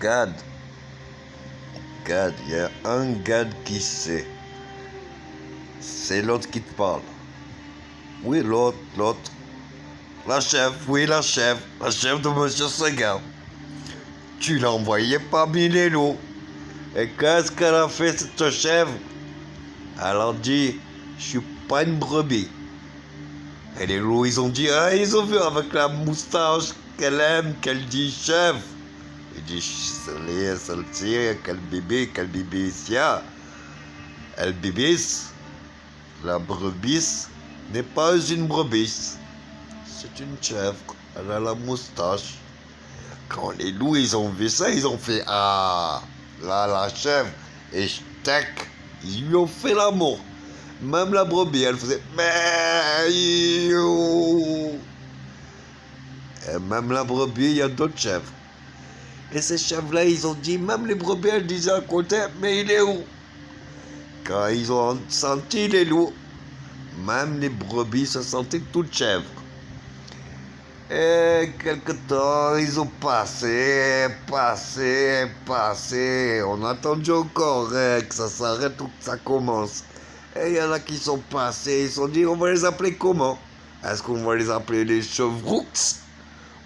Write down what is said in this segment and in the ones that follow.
Gad, il y a un Gad qui sait. C'est l'autre qui te parle. Oui, l'autre. La chef de Monsieur Seguin. Tu l'as envoyé parmi les loups. Et qu'est-ce qu'elle a fait, cette chèvre? Elle a dit, je suis pas une brebis. Et les loups, ils ont dit, ah, ils ont vu avec la moustache qu'elle aime, qu'elle dit chèvre. Il dit, celle-ci, quel bébé ici. Elle bibis. La brebis n'est pas une brebis. C'est une chèvre. Elle a la moustache. Quand les loups, ils ont vu ça, ils ont fait, ah, là, la chèvre. Et tac, ils lui ont fait l'amour. Même la brebis, elle faisait, mais et même la brebis, il y a d'autres chèvres. Et ces chèvres-là, ils ont dit, même les brebis, elles disaient à côté, mais il est où? Quand ils ont senti les loups, même les brebis se sentaient toutes chèvres. Et quelque temps, ils ont passé. On a attendu encore que ça s'arrête ou que ça commence. Et il y en a qui sont passés, ils se sont dit, on va les appeler comment? Est-ce qu'on va les appeler les chevroux?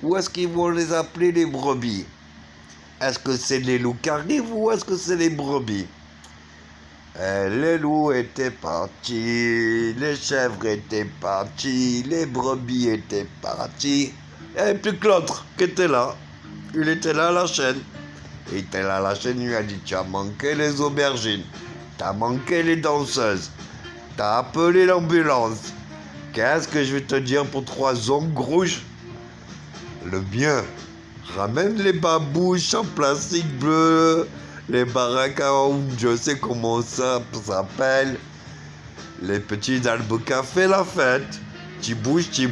Ou est-ce qu'ils vont les appeler les brebis? Est-ce que c'est les loups qui arrivent ou est-ce que c'est les brebis? Les loups étaient partis, les chèvres étaient partis, les brebis étaient partis. Et plus que l'autre qui était là. Il était là à la chaîne. Il était là à la chaîne, il lui a dit, tu as manqué les aubergines, tu as manqué les danseuses, tu as appelé l'ambulance. Qu'est-ce que je vais te dire pour 3 ongles rouges? Le bien. Ramène les babouches en plastique bleu, les baraques je sais comment ça s'appelle. Les petits alboucas, fais la fête. Tu bouges, il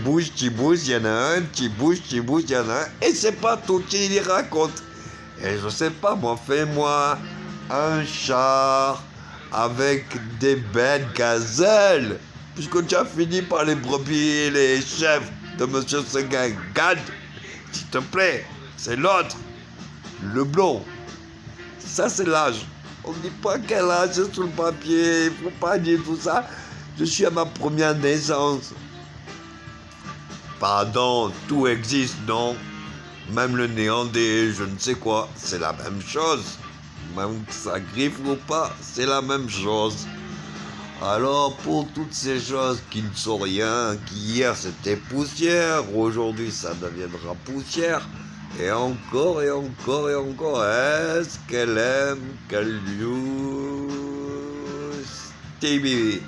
y en a un, tu bouges, il y en a un. Et c'est pas tout qui les raconte. Et je sais pas, moi, fais-moi un char avec des bêtes gazelles. Puisque tu as fini par les brebis et les chèvres de Monsieur Seguin. Gad, s'il te plaît. C'est l'autre, le blond. Ça, c'est l'âge. On ne dit pas quel âge c'est sur le papier. Il ne faut pas dire tout ça. Je suis à ma première naissance. Pardon, tout existe, non? Même le néant des je ne sais quoi, c'est la même chose. Même que ça griffe ou pas, c'est la même chose. Alors, pour toutes ces choses qui ne sont rien, qui hier c'était poussière, aujourd'hui ça deviendra poussière, et encore, est-ce qu'elle aime qu'elle Stevie?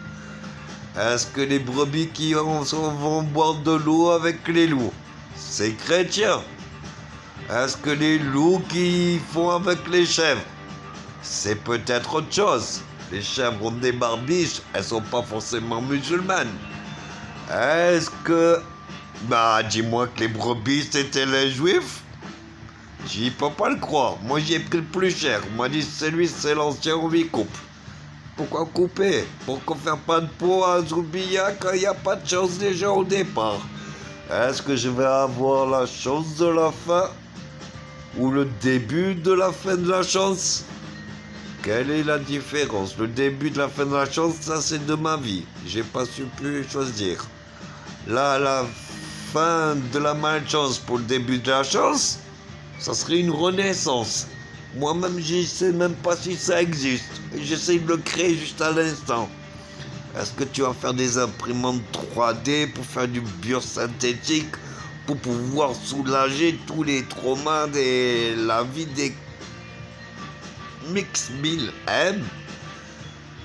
Est-ce que les brebis qui vont boire de l'eau avec les loups, c'est chrétien? Est-ce que les loups qui font avec les chèvres, c'est peut-être autre chose? Les chèvres ont des barbiches, elles sont pas forcément musulmanes. Est-ce que... Bah, dis-moi que les brebis, c'était les juifs? J'y peux pas le croire. Moi, j'y ai pris le plus cher. On m'a dit, celui, c'est l'ancien, on lui coupe. Pourquoi couper? Pourquoi faire pas de peau à Zoubia quand il n'y a pas de chance déjà au départ? Est-ce que je vais avoir la chance de la fin? Ou le début de la fin de la chance? Quelle est la différence? Le début de la fin de la chance, ça c'est de ma vie. J'ai pas su plus choisir. Là, la fin de la malchance pour le début de la chance, ça serait une renaissance. Moi-même, je sais même pas si ça existe. J'essaie de le créer juste à l'instant. Est-ce que tu vas faire des imprimantes 3D pour faire du biosynthétique pour pouvoir soulager tous les traumas de la vie des Mix 1000M?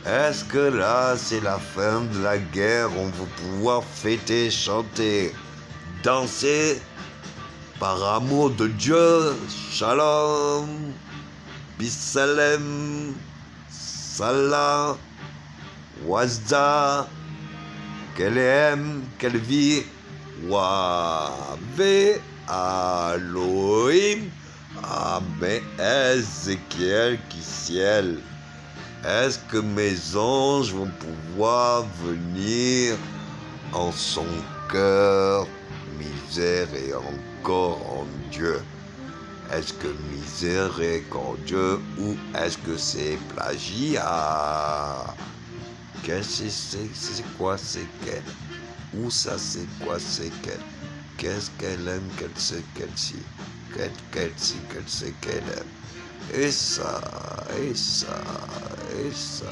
Est-ce que là, c'est la fin de la guerre? On va pouvoir fêter, chanter, danser par amour de Dieu. Shalom, Bissalem, Salah, Wazda, qu'elle aime, qu'elle vit, Wave, Elohim, Amen, Ézéchiel qui ciel. Est-ce que mes anges vont pouvoir venir en son cœur, misère et encore en Dieu? Est-ce que miséricordieux ou est-ce que c'est plagiat? Qu'est-ce que c'est quoi c'est qu'elle? Où ça c'est quoi c'est qu'elle? Qu'est-ce qu'elle aime, qu'elle sait qu'elle sait? Qu'elle sait qu'elle sait qu'elle aime? Et ça, et ça, et ça,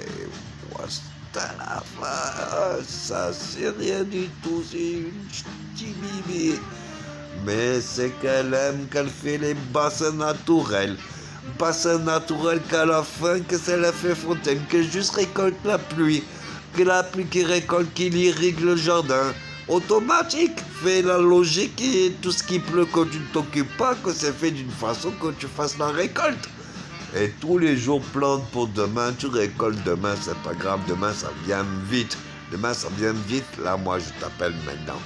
et moi c'est à la fin. Ça c'est rien du tout, c'est une petite bibi. Mais c'est qu'elle aime, qu'elle fait les bassins naturels. Bassins naturels qu'à la fin, que c'est l'effet fontaine, que juste récolte la pluie. Que la pluie qui récolte, qui irrigue le jardin. Automatique, fait la logique et tout ce qui pleut quand tu ne t'occupes pas, que c'est fait d'une façon que tu fasses la récolte. Et tous les jours plante pour demain, tu récoltes demain, c'est pas grave, demain ça vient vite. Demain ça vient vite, là moi je t'appelle maintenant.